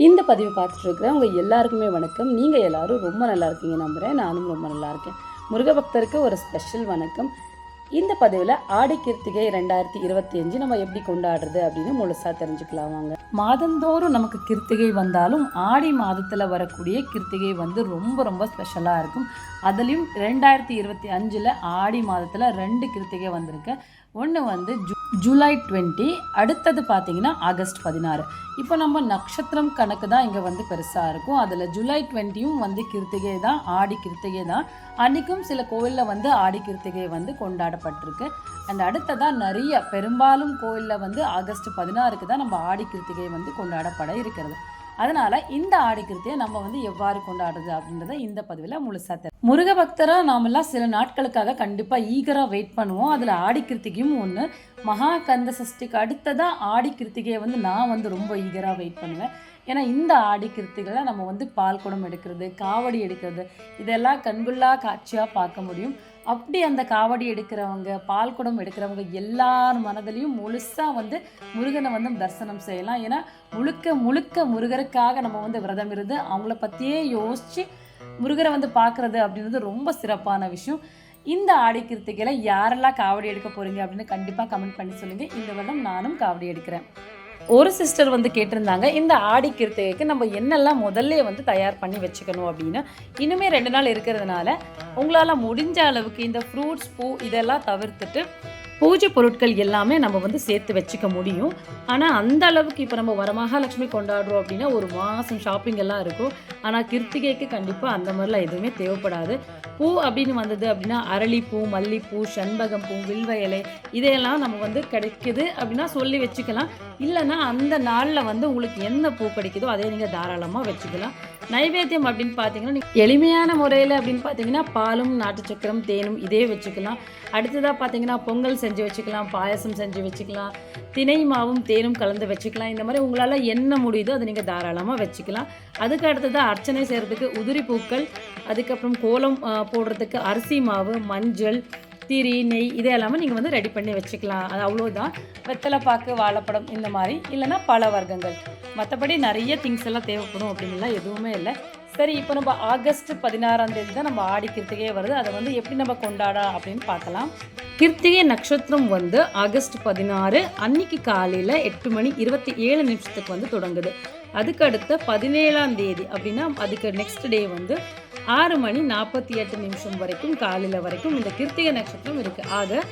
இந்த பதிவு பார்த்துட்ருக்குற உங்கள் எல்லாருக்குமே வணக்கம். நீங்கள் எல்லோரும் ரொம்ப நல்லா இருக்கீங்க நம்புகிறேன். நானும் ரொம்ப நல்லா இருக்கேன். முருக பக்தருக்கு ஒரு ஸ்பெஷல் வணக்கம். இந்த பதிவில் ஆடி கிருத்திகை 2025 நம்ம எப்படி கொண்டாடுறது அப்படின்னு முழுசாக தெரிஞ்சுக்கலாம் வாங்க. மாதந்தோறும் நமக்கு கிருத்திகை வந்தாலும் ஆடி மாதத்தில் வரக்கூடிய கிருத்திகை வந்து ரொம்ப ரொம்ப ஸ்பெஷலாக இருக்கும். அதுலேயும் 2025 ஆடி மாதத்தில் 2 கிருத்திகை வந்திருக்கு. ஒன்று வந்து ஜூலை 20, அடுத்தது பார்த்திங்கன்னா ஆகஸ்ட் 16. இப்போ நம்ம நட்சத்திரம் கணக்கு தான் இங்கே வந்து பெருசாக இருக்கும். அதில் ஜூலை 20யும் வந்து கிருத்திகை தான், ஆடி கிருத்திகை தான். அன்றைக்கும் சில கோவிலில் வந்து ஆடி கிருத்திகை வந்து கொண்டாடப்பட்டிருக்கு. அண்ட் அடுத்ததாக நிறைய பெரும்பாலும் கோவிலில் வந்து ஆகஸ்ட் 16க்கு தான் நம்ம ஆடி கிருத்திகை வந்து கொண்டாடப்பட இருக்கிறது. அதனால் இந்த ஆடி கிருத்தியை நம்ம வந்து எவ்வாறு கொண்டாடுறது அப்படின்றத இந்த பதிவில் முழுசாக தெரியும். முருக பக்தராக நாமெல்லாம் சில நாட்களுக்காக கண்டிப்பாக ஈகராக வெயிட் பண்ணுவோம். அதில் ஆடி கிருத்திகையும் ஒன்று. மகா கந்த சஷ்டிக்கு அடுத்ததாக ஆடி கிருத்திகையை வந்து நான் வந்து ரொம்ப ஈகராக வெயிட் பண்ணுவேன். ஏன்னா இந்த ஆடி கிருத்திகளை நம்ம வந்து பால் குடம் எடுக்கிறது, காவடி எடுக்கிறது, இதெல்லாம் கண்குள்ளா காட்சியாக பார்க்க முடியும். அப்படி அந்த காவடி எடுக்கிறவங்க, பால் குடம் எடுக்கிறவங்க எல்லார் மனதிலையும் முழுசாக வந்து முருகனை வந்து தரிசனம் செய்யலாம். ஏன்னா முழுக்க முழுக்க முருகருக்காக நம்ம வந்து விரதம் இருந்து அவங்கள பற்றியே யோசித்து முருகரை வந்து பார்க்குறது அப்படின்றது ரொம்ப சிறப்பான விஷயம். இந்த ஆடி கிருத்திகையில் யாரெல்லாம் காவடி எடுக்க போகிறீங்க அப்படின்னு கண்டிப்பாக கமெண்ட் பண்ணி சொல்லுங்கள். இந்த வருடம் நானும் காவடி எடுக்கிறேன். ஒரு சிஸ்டர் வந்து கேட்டிருந்தாங்க, இந்த ஆடி கிருத்திகைக்கு நம்ம என்னெல்லாம் முதல்ல வந்து தயார் பண்ணி வச்சுக்கணும் அப்படின்னு. இன்னுமே 2 நாள் இருக்கிறதுனால உங்களால் முடிஞ்ச அளவுக்கு இந்த ஃப்ரூட்ஸ், பூ இதெல்லாம் தவிர்த்துட்டு பூஜை பொருட்கள் எல்லாமே நம்ம வந்து சேர்த்து வச்சுக்க முடியும். ஆனால் அந்த அளவுக்கு இப்போ நம்ம வரமகாலட்சுமி கொண்டாடுறோம் அப்படின்னா ஒரு மாதம் ஷாப்பிங் எல்லாம் இருக்கும். ஆனால் கிருத்திகைக்கு கண்டிப்பாக அந்த மாதிரிலாம் எதுவுமே தேவைப்படாது. பூ அப்படின்னு வந்தது அப்படின்னா அரளிப்பூ, மல்லிப்பூ, செண்பகம் பூ, வில்வ இலை இதையெல்லாம் நம்ம வந்து கிடைக்குது அப்படின்னா சொல்லி வச்சுக்கலாம். இல்லைன்னா அந்த நாளில் வந்து உங்களுக்கு எந்த பூ கிடைக்குதோ அதே நீங்கள் தாராளமாக வச்சுக்கலாம். நைவேத்தியம் அப்படின்னு பார்த்தீங்கன்னா எளிமையான முறையில் அப்படின்னு பார்த்தீங்கன்னா பாலும், நாட்டு சக்கரம், தேனும் இதே வச்சுக்கலாம். அடுத்ததாக பார்த்தீங்கன்னா பொங்கல் செஞ்சு வச்சுக்கலாம், பாயசம் செஞ்சு வச்சுக்கலாம், தினை மாவும் தேனும் கலந்து வச்சுக்கலாம். இந்த மாதிரி உங்களால் என்ன முடியுதோ அதை நீங்கள் தாராளமாக வச்சுக்கலாம். அதுக்கு அடுத்ததாக அர்ச்சனை செய்கிறதுக்கு உதிரி பூக்கள், அதுக்கப்புறம் கோலம் போடுறதுக்கு அரிசி மாவு, மஞ்சள், திரி, நெய் இதெல்லாமே நீங்கள் வந்து ரெடி பண்ணி வச்சுக்கலாம். அது அவ்வளோதான். வெத்தலைப்பாக்கு, வாழைப்பழம் இந்த மாதிரி, இல்லைன்னா பல வர்க்கங்கள். மற்றபடி நிறைய திங்ஸ் எல்லாம் தேவைப்படும் அப்படின்லாம் எதுவுமே இல்லை. சரி, இப்போ நம்ம ஆகஸ்ட் 16 தான் நம்ம ஆடி கிருத்திகையே வருது. அதை வந்து எப்படி நம்ம கொண்டாடலாம் அப்படின்னு பார்க்கலாம். கிருத்திகை நட்சத்திரம் வந்து ஆகஸ்ட் 16 அன்னைக்கு காலையில் 8:27 வந்து தொடங்குது. அதுக்கு அடுத்த 17 அப்படின்னா அதுக்கு நெக்ஸ்ட் டே வந்து 6:48 வரைக்கும் காலையில் வரைக்கும் இந்த கிருத்திகை நட்சத்திரம் இருக்குது. ஆக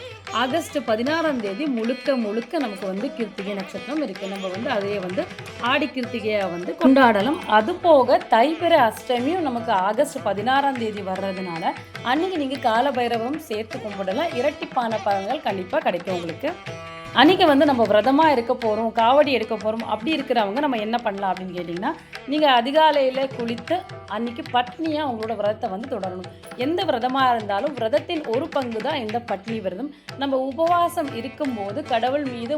ஆகஸ்ட் 16 முழுக்க முழுக்க நமக்கு வந்து கிருத்திகை நட்சத்திரம் இருக்குது. நம்ம வந்து அதையே வந்து ஆடி கிருத்திகையை வந்து கொண்டாடலாம். அது போக தைப்பிற அஷ்டமியும் நமக்கு ஆகஸ்ட் 16 வர்றதுனால அன்றைக்கி நீங்கள் கால பைரவம் சேர்த்து கும்பிடலாம். இரட்டிப்பான பலன்கள் கண்டிப்பாக கிடைக்கும் உங்களுக்கு. அன்றைக்கி வந்து நம்ம விரதமாக இருக்க போகிறோம், காவடி எடுக்க போகிறோம் அப்படி இருக்கிறவங்க நம்ம என்ன பண்ணலாம் அப்படின்னு கேட்டிங்கன்னா, நீங்கள் அதிகாலையில் குளித்து அன்றைக்கி பட்னியாக உங்களோட விரதத்தை வந்து தொடரணும். எந்த விரதமாக இருந்தாலும் விரதத்தின் ஒரு பங்கு தான் இந்த பட்னி விரதம். நம்ம உபவாசம் இருக்கும்போது கடவுள் மீது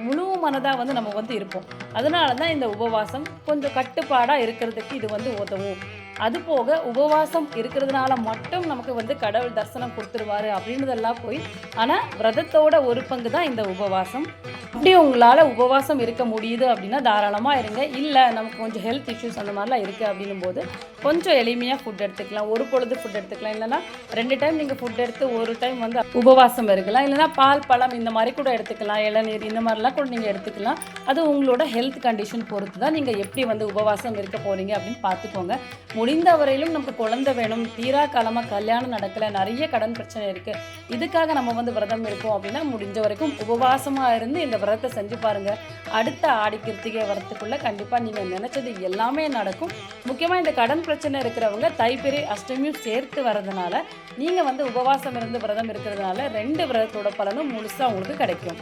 முழு மனதாக வந்து நம்ம வந்து இருப்போம். அதனால தான் இந்த உபவாசம் கொஞ்சம் கட்டுப்பாடாக இருக்கிறதுக்கு இது வந்து உதவும். அது போக உபவாசம் இருக்கிறதுனால மட்டும் நமக்கு வந்து கடவுள் தரிசனம் கொடுத்துருவாரு அப்படின்றதெல்லாம் போய், ஆனால் விரதத்தோட ஒரு பங்கு தான் இந்த உபவாசம். அப்படி உங்களால் உபவாசம் இருக்க முடியுது அப்படின்னா தாராளமாக இருங்க. இல்லை நமக்கு கொஞ்சம் ஹெல்த் இஷ்யூஸ் அந்த மாதிரிலாம் இருக்குது அப்படின்னும் போது கொஞ்சம் எளிமையாக ஃபுட் எடுத்துக்கலாம். ஒரு பொழுது ஃபுட் எடுத்துக்கலாம், இல்லைனா 2 டைம் நீங்கள் ஃபுட் எடுத்து ஒரு டைம் வந்து உபவாசம் இருக்கலாம். இல்லைனா பால், பழம் இந்த மாதிரி கூட எடுத்துக்கலாம், இளநீர் இந்த மாதிரிலாம் கூட நீங்கள் எடுத்துக்கலாம். அது உங்களோட ஹெல்த் கண்டிஷன் பொறுத்து தான் நீங்கள் எப்படி வந்து உபவாசம் இருக்க போகிறீங்க அப்படின்னு பார்த்துக்கோங்க. முடிந்த வரையிலும் நமக்கு குழந்தை வேணும், தீரா காலமாக கல்யாணம் நடக்கலை, நிறைய கடன் பிரச்சனை இருக்குது, இதுக்காக நம்ம வந்து விரதம் இருக்கோம் அப்படின்னா முடிஞ்ச வரைக்கும் உபவாசமாக இருந்து இந்த விரதத்தை செஞ்சு பாருங்கள். அடுத்த ஆடி கிருத்திகை வரத்துக்குள்ளே கண்டிப்பாக நீங்கள் நினச்சது எல்லாமே நடக்கும். முக்கியமாக இந்த கடன் பிரச்சனை இருக்கிறவங்க தைப்பிறை அஷ்டமியும் சேர்த்து வரதுனால நீங்கள் வந்து உபவாசம் இருந்து விரதம் இருக்கிறதுனால 2 விரதத்தோட பலனும் முழுசாக உங்களுக்கு கிடைக்கும்.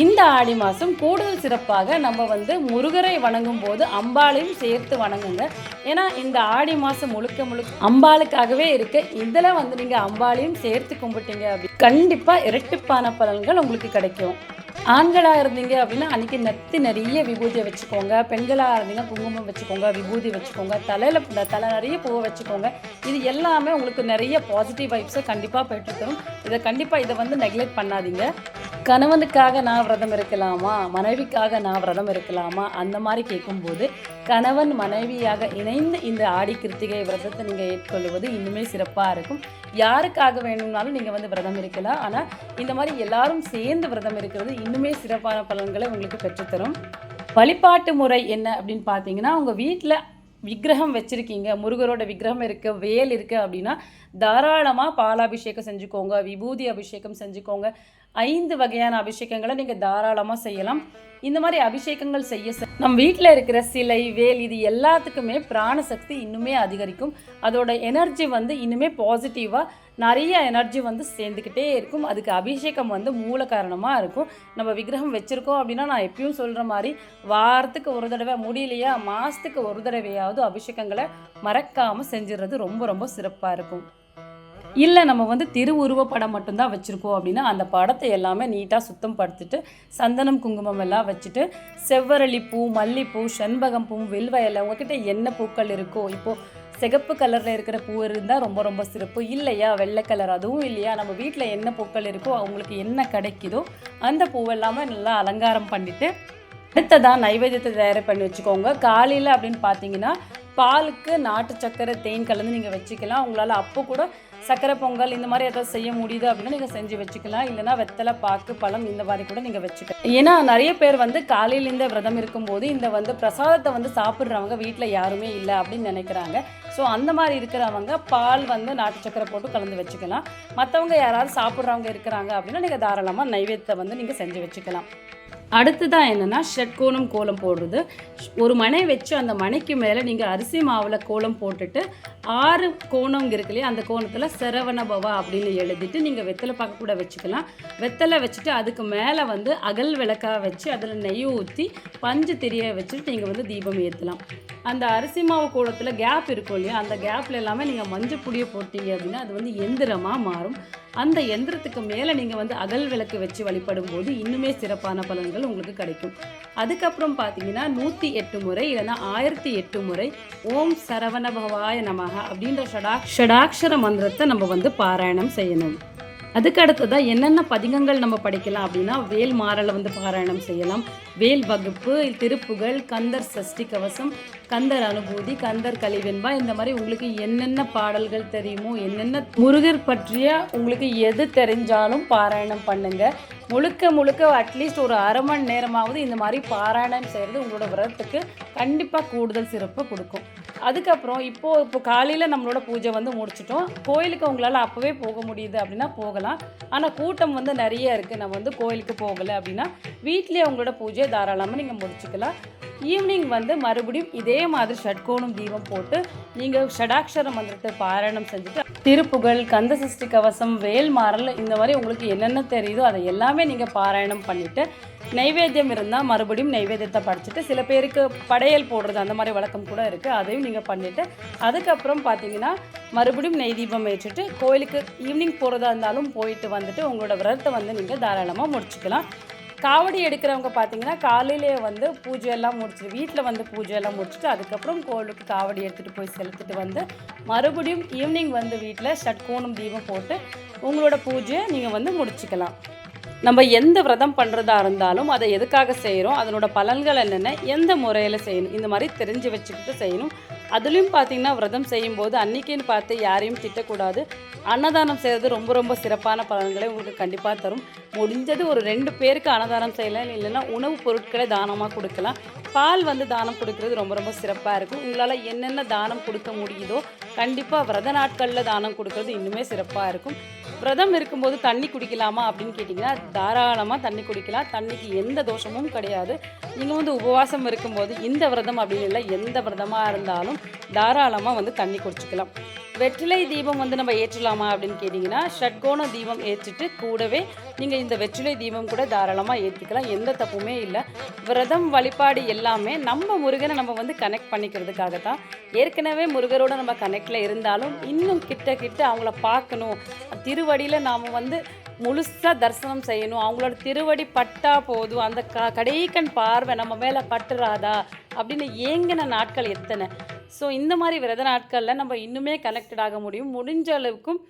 இந்த ஆடி மாதம் கூடுதல் சிறப்பாக நம்ம வந்து முருகரை வணங்கும் போது அம்பாளையும் சேர்த்து வணங்குங்க. ஏன்னா இந்த ஆடி மாதம் முழுக்க அம்பாளுக்காகவே இருக்கு. இதில் வந்து நீங்கள் அம்பாளையும் சேர்த்து கும்பிட்டீங்க அப்படின்னு கண்டிப்பாக இரட்டிப்பான பலன்கள் உங்களுக்கு கிடைக்கும். ஆண்களாக இருந்தீங்க அப்படின்னா அன்றைக்கி நிறைய விபூதியை வச்சுக்கோங்க. பெண்களாக இருந்தீங்க குங்குமம் வச்சுக்கோங்க, விபூதி வச்சுக்கோங்க, தலை நிறைய பூவை வச்சுக்கோங்க. இது எல்லாமே உங்களுக்கு நிறைய பாசிட்டிவ் வைப்ஸை கண்டிப்பாக பெற்றுத்தரும். இதை வந்து நெக்லெக்ட் பண்ணாதீங்க. கணவனுக்காக நான் விரதம் இருக்கலாமா, மனைவிக்காக நான் விரதம் இருக்கலாமா, அந்த மாதிரி கேட்கும்போது கணவன் மனைவியாக இணைந்து இந்த ஆடி கிருத்திகை விரதத்தை நீங்கள் ஏற்கொள்வது இன்னுமே சிறப்பாக இருக்கும். யாருக்காக வேணும்னாலும் நீங்கள் வந்து விரதம் இருக்கலாம். ஆனால் இந்த மாதிரி எல்லாரும் சேர்ந்து விரதம் இருக்கிறது இன்னுமே சிறப்பான பலன்களை உங்களுக்கு பெற்றுத்தரும். வழிபாட்டு முறை என்ன அப்படின்னு பார்த்தீங்கன்னா, உங்கள் வீட்டில் விக்கிரகம் வச்சுருக்கீங்க, முருகரோட விக்கிரகம் இருக்குது, வேல் இருக்குது அப்படின்னா தாராளமாக பாலாபிஷேகம் செஞ்சுக்கோங்க, விபூதி அபிஷேகம் செஞ்சுக்கோங்க. 5 வகையான அபிஷேகங்களை நீங்கள் தாராளமாக செய்யலாம். இந்த மாதிரி அபிஷேகங்கள் செய்ய நம்ம வீட்டில் இருக்கிற சிலை, வேல் இது எல்லாத்துக்குமே பிராணசக்தி இன்னுமே அதிகரிக்கும். அதோட எனர்ஜி வந்து இன்னுமே பாசிட்டிவாக நிறைய எனர்ஜி வந்து சேர்ந்துக்கிட்டே இருக்கும். அதுக்கு அபிஷேகம் வந்து மூல காரணமாக இருக்கும். நம்ம விக்கிரகம் வச்சுருக்கோம் அப்படின்னா நான் எப்பயும் சொல்கிற மாதிரி வாரத்துக்கு ஒரு தடவை, முடியலையா மாதத்துக்கு ஒரு தடவையாவது அபிஷேகங்களை மறக்காமல் செஞ்சிடுறது ரொம்ப ரொம்ப சிறப்பாக இருக்கும். இல்லை நம்ம வந்து திருவுருவ படம் மட்டும்தான் வச்சுருக்கோம் அப்படின்னா அந்த படத்தை எல்லாமே நீட்டாக சுத்தம் படுத்திட்டு சந்தனம் குங்குமம் எல்லாம் வச்சுட்டு செவ்வரளி பூ, மல்லிப்பூ, செண்பகம் பூ, வில்வ இலை, உங்ககிட்ட என்ன பூக்கள் இருக்கோ, இப்போது சிகப்பு கலரில் இருக்கிற பூ இருந்தால் ரொம்ப ரொம்ப சிறப்பு. இல்லையா வெள்ளை கலர், அதுவும் இல்லையா நம்ம வீட்டில் என்ன பூக்கள் இருக்கோ அவங்களுக்கு என்ன கிடைக்குதோ அந்த பூவெல்லாமே நல்லா அலங்காரம் பண்ணிவிட்டு அடுத்ததான் நைவேத்தியத்தை தயார் பண்ணி வச்சுக்கோங்க. காலையில் அப்படின்னு பார்த்தீங்கன்னா பாலுக்கு நாட்டு சக்கரை, தேன் கலந்து நீங்கள் வச்சுக்கலாம். உங்களால் அப்போ கூட சக்கரை பொங்கல் இந்த மாதிரி ஏதாவது செய்ய முடியுது அப்படின்னா நீங்கள் செஞ்சு வச்சுக்கலாம். இல்லைனா வெத்தலை, பாக்கு, பழம் இந்த மாதிரி கூட நீங்கள் வச்சுக்கலாம். ஏன்னா நிறைய பேர் வந்து காலையிலேருந்து விரதம் இருக்கும்போது இந்த வந்து பிரசாதத்தை வந்து சாப்பிட்றவங்க வீட்டில் யாருமே இல்லை அப்படின்னு நினைக்கிறாங்க. ஸோ அந்த மாதிரி இருக்கிறவங்க பால் வந்து நாட்டு சக்கரை போட்டு கலந்து வச்சுக்கலாம். மற்றவங்க யாராவது சாப்பிட்றவங்க இருக்கிறாங்க அப்படின்னா நீங்கள் தாராளமாக நைவேத்தியத்தை வந்து நீங்கள் செஞ்சு வச்சுக்கலாம். அடுத்ததான் என்னென்னா ஷட்கோணம் கோலம் போடுறது. ஒரு மனை வச்சு அந்த மனைக்கு மேலே நீங்கள் அரிசி மாவில் கோலம் போட்டுட்டு 6 கோணம் இருக்கு இல்லையா, அந்த கோணத்தில் சரவண பவா அப்படின்னு எழுதிட்டு நீங்கள் வெத்தலை பாக்கு கூட வச்சுக்கலாம். வெத்தலை வச்சுட்டு அதுக்கு மேலே வந்து அகல் விளக்காக வச்சு அதில் நெய் ஊற்றி பஞ்சு திரியை வச்சுட்டு நீங்கள் வந்து தீபம் ஏற்றலாம். அந்த அரிசி மாவு கோலத்தில் கேப் இருக்கும் இல்லையா, அந்த கேப்பில் எல்லாமே நீங்கள் மஞ்சள் பொடியை போட்டீங்க அப்படின்னா அது வந்து எந்திரமாக மாறும். அந்த எந்திரத்துக்கு மேலே நீங்கள் வந்து அகல் விளக்கு வச்சு வழிபடும் போது இன்னுமே சிறப்பான பலன்கள் உங்களுக்கு கிடைக்கும். அதுக்கப்புறம் பார்த்தீங்கன்னா 108 முறை இல்லைன்னா 1008 முறை ஓம் சரவண பவாய நமக அப்படின்ற ஷடாக்ஷர மந்திரத்தை நம்ம வந்து பாராயணம் செய்யணும். அதுக்கு அடுத்ததாக என்னென்ன பதிகங்கள் நம்ம படிக்கலாம் அப்படின்னா வேல் மாறலை வந்து பாராயணம் செய்யலாம். வேல் வகுப்பு, திருப்புகழ், கந்தர் சஷ்டி கவசம், கந்தர் அனுபூதி, கந்தர் கலிவெண்பா, இந்த மாதிரி உங்களுக்கு என்னென்ன பாடல்கள் தெரியுமோ, என்னென்ன முருகர் பற்றிய உங்களுக்கு எது தெரிஞ்சாலும் பாராயணம் பண்ணுங்க. முழுக்க முழுக்க அட்லீஸ்ட் ஒரு அரை மணி நேரமாவது இந்த மாதிரி பாராயணம் செய்கிறது உங்களோட விரதத்துக்கு கண்டிப்பாக கூடுதல் சிறப்பு கொடுக்கும். அதுக்கப்புறம் இப்போ காலையில் நம்மளோட பூஜை வந்து முடிச்சிட்டோம். கோயிலுக்கு உங்களால் அப்போவே போக முடியுது அப்படின்னா போகலாம். ஆனால் கூட்டம் வந்து நிறைய இருக்குது, நம்ம வந்து கோயிலுக்கு போகலை அப்படின்னா வீட்லேயே உங்களோட பூஜையை தாராளமாக நீங்கள் முடிச்சுக்கலாம். ஈவினிங் வந்து மறுபடியும் இதே மாதிரி ஷட்கோணம் தீபம் போட்டு நீங்கள் ஷடாக்ஷர மந்திரத்தை பாராயணம் செஞ்சுட்டு திருப்புகழ், கந்த சஷ்டி கவசம், வேல் மாறல் இந்த மாதிரி உங்களுக்கு என்னென்ன தெரியுதோ அதை எல்லாமே நீங்கள் பாராயணம் பண்ணிவிட்டு நைவேத்தியம் இருந்தால் மறுபடியும் நைவேத்தியத்தை படிச்சுட்டு சில பேருக்கு படையல் போடுறது அந்த மாதிரி வழக்கம் கூட இருக்குது, அதையும் நீங்கள் பண்ணிவிட்டு அதுக்கப்புறம் பார்த்தீங்கன்னா மறுபடியும் நெய் தீபம் ஏற்றிட்டு கோயிலுக்கு ஈவினிங் போகிறதா இருந்தாலும் போயிட்டு வந்துட்டு உங்களோட விரதத்தை வந்து நீங்கள் தாராளமாக முடிச்சுக்கலாம். காவடி எடுக்கிறவங்க பார்த்தீங்கன்னா காலையிலே வந்து பூஜையெல்லாம் முடிச்சுட்டு வீட்டில் வந்து பூஜையெல்லாம் முடிச்சுட்டு அதுக்கப்புறம் கோவிலுக்கு காவடி எடுத்துகிட்டு போய் செலுத்திட்டு வந்து மறுபடியும் ஈவினிங் வந்து வீட்டில் ஷட்கோணம் தீபம் போட்டு உங்களோட பூஜையை நீங்கள் வந்து முடிச்சுக்கலாம். நம்ம எந்த விரதம் பண்ணுறதா இருந்தாலும் அதை எதுக்காக செய்கிறோம், அதனோட பலன்கள் என்னென்ன, எந்த முறையில் செய்யணும், இந்த மாதிரி தெரிஞ்சு வச்சுக்கிட்டு செய்யணும். அதுலேயும் பார்த்தீங்கன்னா விரதம் செய்யும்போது அன்றைக்கின்னு பார்த்து யாரையும் திட்டக்கூடாது. அன்னதானம் செய்கிறது ரொம்ப ரொம்ப சிறப்பான பலன்களை உங்களுக்கு கண்டிப்பாக தரும். முடிஞ்சது ஒரு 2 பேருக்கு அன்னதானம் செய்யலாம், இல்லைன்னா உணவுப் பொருட்களை தானமாக கொடுக்கலாம். பால் வந்து தானம் கொடுக்கறது ரொம்ப ரொம்ப சிறப்பாக இருக்கும். உங்களால் என்னென்ன தானம் கொடுக்க முடியுதோ கண்டிப்பாக விரத நாட்களில் தானம் கொடுக்கறது இன்னுமே சிறப்பாக இருக்கும். விரதம் இருக்கும்போது தண்ணி குடிக்கலாமா அப்படின்னு கேட்டிங்கன்னா தாராளமாக தண்ணி குடிக்கலாம். தண்ணிக்கு எந்த தோஷமும் கிடையாது. நீங்கள் வந்து உபவாசம் இருக்கும்போது இந்த விரதம் அப்படின்னு இல்லை, எந்த விரதமாக இருந்தாலும் தாராளமாக வந்து தண்ணி குடிச்சிக்கலாம். வெற்றிலை தீபம் வந்து நம்ம ஏற்றலாமா அப்படின்னு கேட்டிங்கன்னா ஷட்கோண தீபம் ஏற்றிட்டு கூடவே நீங்கள் இந்த வெற்றிலை தீபம் கூட தாராளமாக ஏற்றிக்கலாம், எந்த தப்புமே இல்லை. விரதம் வழிபாடு எல்லாமே நம்ம முருகனை நம்ம வந்து கனெக்ட் பண்ணிக்கிறதுக்காக தான். ஏற்கனவே முருகரோட நம்ம கனெக்டில் இருந்தாலும் இன்னும் கிட்ட அவங்கள பார்க்கணும், திருவடியில் நாம் வந்து முழுசாக தரிசனம் செய்யணும், அவங்களோட திருவடி பட்டா போதும், அந்த கடைக்கண் பார்வை நம்ம மேலே பட்டுறாதா அப்படின்னு ஏங்கின நாட்கள் எத்தனை. ஸோ இந்த மாதிரி விரத நாட்களில் நம்ம இன்னுமே கனெக்டட் ஆக முடியும். முடிஞ்ச அளவுக்கும்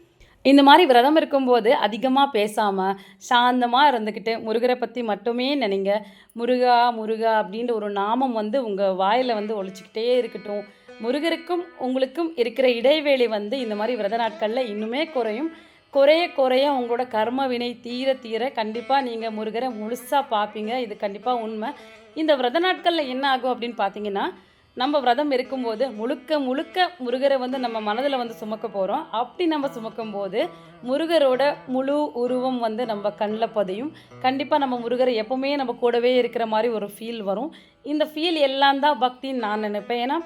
இந்த மாதிரி விரதம் இருக்கும்போது அதிகமாக பேசாமல் சாந்தமாக இருந்துக்கிட்டு முருகரை பற்றி மட்டுமே நினைங்க. முருகா முருகா அப்படின்ற ஒரு நாமம் வந்து உங்கள் வாயில் வந்து ஒலிச்சிக்கிட்டே இருக்கட்டும். முருகருக்கும் உங்களுக்கும் இருக்கிற இடைவேளை வந்து இந்த மாதிரி விரத நாட்களில் இன்னுமே குறையும். குறைய குறைய உங்களோட கர்ம வினை தீர தீர கண்டிப்பாக நீங்கள் முருகரை முழுசாக பார்ப்பீங்க. இது கண்டிப்பாக உண்மை. இந்த விரத நாட்களில் என்ன ஆகும் அப்படின்னு பார்த்தீங்கன்னா, நம்ம விரதம் இருக்கும்போது முழுக்க முழுக்க முருகரை வந்து நம்ம மனதில் வந்து சுமக்க போகிறோம். அப்படி நம்ம சுமக்கும்போது முருகரோட முழு உருவம் வந்து நம்ம கண்ணில் பதியும். கண்டிப்பாக நம்ம முருகரை எப்போவுமே நம்ம கூடவே இருக்கிற மாதிரி ஒரு ஃபீல் வரும். இந்த ஃபீல் எல்லாம் தான் பக்தின்னு நான் நினைப்பேன். ஏன்னா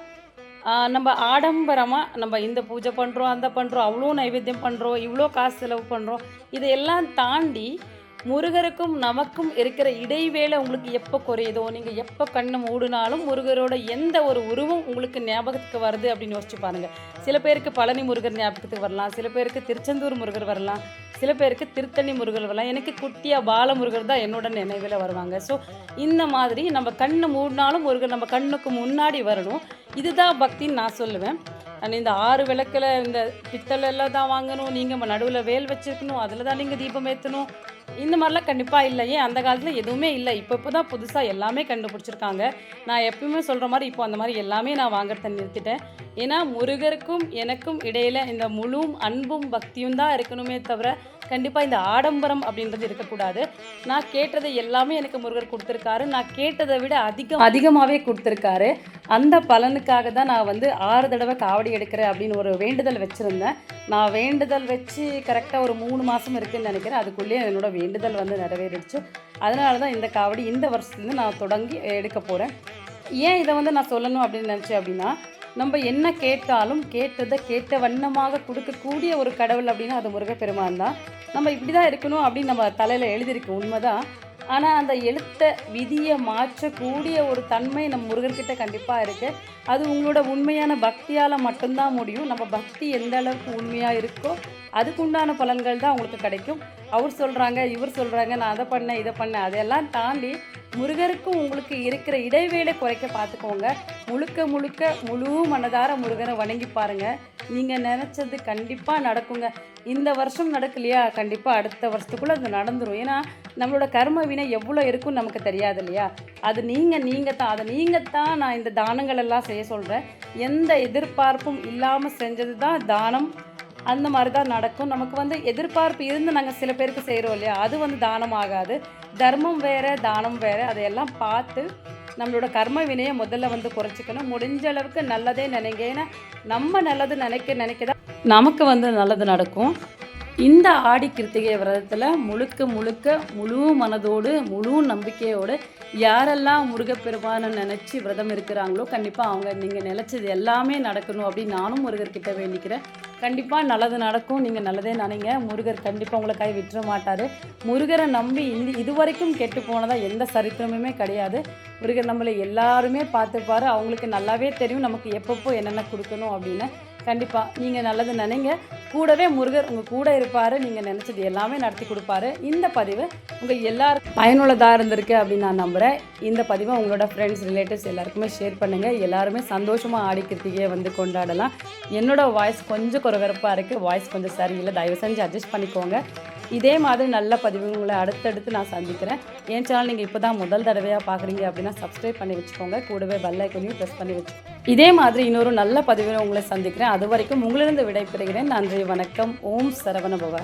நம்ம ஆடம்பரமாக நம்ம இந்த பூஜை பண்ணுறோம், அந்த பண்ணுறோம், அவ்வளோ நைவேத்தியம் பண்ணுறோம், இவ்வளோ காசு செலவு பண்ணுறோம். இதையெல்லாம் தாண்டி முருகருக்கும் நமக்கும் இருக்கிற இடைவேளை உங்களுக்கு எப்போ குறையுதோ, நீங்கள் எப்போ கண்ணை மூடினாலும் முருகரோட எந்த ஒரு உருவம் உங்களுக்கு ஞாபகத்துக்கு வருது அப்படின்னு யோசிச்சு பாருங்கள். சில பேருக்கு பழனி முருகர் ஞாபகத்துக்கு வரலாம், சில பேருக்கு திருச்செந்தூர் முருகர் வரலாம், சில பேருக்கு திருத்தணி முருகர் வரலாம். எனக்கு குட்டியாக பாலமுருகர் தான் என்னோட நினைவில் வருவாங்க. ஸோ இந்த மாதிரி நம்ம கண்ணை மூடினாலும் முருகர் நம்ம கண்ணுக்கு முன்னாடி வரணும். இதுதான் பக்தின்னு நான் சொல்லுவேன். இந்த 6 விளக்கில் இந்த பித்தளைலாம் தான் வாங்கணும், நீங்கள் நடுவில் வேல் வச்சுருக்கணும், அதில் தான் நீங்கள் தீபம் ஏற்றணும், இந்த மாதிரிலாம் கண்டிப்பாக இல்லை. ஏன் அந்த காலத்தில் எதுவுமே இல்லை. இப்போ தான் புதுசாக எல்லாமே கண்டுபிடிச்சிருக்காங்க. நான் எப்பயுமே சொல்கிற மாதிரி இப்போ அந்த மாதிரி எல்லாமே நான் வாங்குறத நிறுத்திட்டேன். ஏன்னா முருகருக்கும் எனக்கும் இடையில் இந்த முழு அன்பும் பக்தியும் தான் இருக்கணுமே தவிர கண்டிப்பாக இந்த ஆடம்பரம் அப்படின்றது இருக்கக்கூடாது. நான் கேட்டதை எல்லாமே எனக்கு முருகர் கொடுத்துருக்காரு. நான் கேட்டதை விட அதிகமாகவே கொடுத்துருக்காரு. அந்த பலனுக்காக தான் நான் வந்து 6 தடவை காவடி எடுக்கிறேன் அப்படின்னு ஒரு வேண்டுதல் வச்சுருந்தேன். நான் வேண்டுதல் வச்சு கரெக்டாக ஒரு 3 மாதம் இருக்குதுன்னு நினைக்கிறேன். அதுக்குள்ளேயே என்னோடய வேண்டுதல் வந்து நிறைவேறிடுச்சு. அதனால தான் இந்த காவடி இந்த வருஷத்துலேருந்து நான் தொடங்கி எடுக்க போகிறேன். ஏன் இதை வந்து நான் சொல்லணும் அப்படின்னு நினச்சேன் அப்படின்னா, நம்ம என்ன கேட்டாலும் கேட்டதை கேட்ட வண்ணமாக கொடுக்கக்கூடிய ஒரு கடவுள் அப்படின்னா அது முருகப்பெருமான் தான். நம்ம இப்படி தான் இருக்கணும் அப்படின்னு நம்ம தலையில் எழுதியிருக்கு, உண்மைதான். ஆனால் அந்த எழுத்தை விதியை மாற்றக்கூடிய ஒரு தன்மை நம்ம முருகர்கிட்ட கண்டிப்பாக இருக்குது. அது உங்களோட உண்மையான பக்தியால் மட்டும்தான் முடியும். நம்ம பக்தி எந்த அளவுக்கு உண்மையாக இருக்கோ அதுக்குண்டான பலன்கள் தான் உங்களுக்கு கிடைக்கும். அவர் சொல்கிறாங்க, இவர் சொல்கிறாங்க, நான் அதை பண்ணேன், இதை பண்ணேன், அதையெல்லாம் தாண்டி முருகருக்கும் உங்களுக்கு இருக்கிற இடைவேளை குறைக்க பார்த்துக்கோங்க. முழுக்க முழுக்க முழு மனதார முருகரை வணங்கி பாருங்கள். நீங்கள் நினச்சது கண்டிப்பாக நடக்குங்க. இந்த வருஷம் நடக்கலையா, கண்டிப்பாக அடுத்த வருஷத்துக்குள்ளே அது நடந்துடும். ஏன்னா நம்மளோட கர்ம வினை எவ்வளோ இருக்குன்னு நமக்கு தெரியாது இல்லையா. அது நீங்கள் தான் நான் இந்த தானங்கள் எல்லாம் செய்ய சொல்கிறேன். எந்த எதிர்பார்ப்பும் இல்லாமல் செஞ்சது தான் தானம். அந்த மாதிரி தான் நடக்கும். நமக்கு வந்து எதிர்பார்ப்பு இருந்து நாங்கள் சில பேருக்கு செய்கிறோம் இல்லையா, அது வந்து தானம் ஆகாது. தர்மம் வேறு, தானம் வேறு. அதையெல்லாம் பார்த்து நம்மளோட கர்ம வினையை முதல்ல வந்து குறைச்சிக்கணும். முடிஞ்ச அளவுக்கு நல்லதே நினைங்க. ஏன்னா நம்ம நல்லது நினைக்க தான் நமக்கு வந்து நல்லது நடக்கும். இந்த ஆடி கிருத்திகை விரதத்தில் முழுக்க முழுக்க முழு மனதோடு முழு நம்பிக்கையோடு யாரெல்லாம் முருகப்பெருமானை நினச்சி விரதம் இருக்கிறாங்களோ கண்டிப்பாக அவங்க நீங்கள் நினச்சது எல்லாமே நடக்கணும் அப்படின்னு நானும் முருகர்கிட்ட வேண்டிக்கிறேன். கண்டிப்பாக நல்லது நடக்கும். நீங்கள் நல்லதே நினைங்க. முருகர் கண்டிப்பாக உங்களை கை விட்டுற மாட்டார். முருகரை நம்பி இதுவரைக்கும் கெட்டு போனதாக எந்த சரித்திரமுமே கிடையாது. முருகர் நம்மளை எல்லாருமே பார்த்துப்பாரு. அவங்களுக்கு நல்லாவே தெரியும் நமக்கு எப்பப்போ என்னென்ன கொடுக்கணும் அப்படின்னு. கண்டிப்பாக நீங்கள் நல்லது நினைங்க. கூடவே முருகர் உங்கள் கூட இருப்பார். நீங்கள் நினச்சது எல்லாமே நடத்தி கொடுப்பாரு. இந்த பதிவு உங்கள் எல்லாருக்கும் பயனுள்ளதாக இருந்திருக்கு அப்படின்னு நான் நம்புகிறேன். இந்த பதிவை உங்களோட ஃப்ரெண்ட்ஸ், ரிலேட்டிவ்ஸ் எல்லாருக்குமே ஷேர் பண்ணுங்கள். எல்லாருமே சந்தோஷமாக ஆடி கிருத்திகையை வந்து கொண்டாடலாம். என்னோடய வாய்ஸ் கொஞ்சம் குறவரப்பாக இருக்குது, வாய்ஸ் கொஞ்சம் சரியில்லை, தயவு செஞ்சு அட்ஜஸ்ட் பண்ணிக்கோங்க. இதே மாதிரி நல்ல பதிவு உங்களை அடுத்தடுத்து நான் சந்திக்கிறேன். என் சேனல் நீங்கள் இப்போ தான் முதல் தடவையாக பார்க்குறீங்க அப்படின்னா சப்ஸ்கிரைப் பண்ணி வச்சுக்கோங்க. கூடவே பெல் ஐக்கனையும் ப்ரெஸ் பண்ணி வச்சு இதே மாதிரி இன்னொரு நல்ல பதிவில் உங்களை சந்திக்கிறேன். அது வரைக்கும் உங்களிருந்து விடைபெறுகிறேன். நன்றி, வணக்கம். ஓம் சரவண பவ.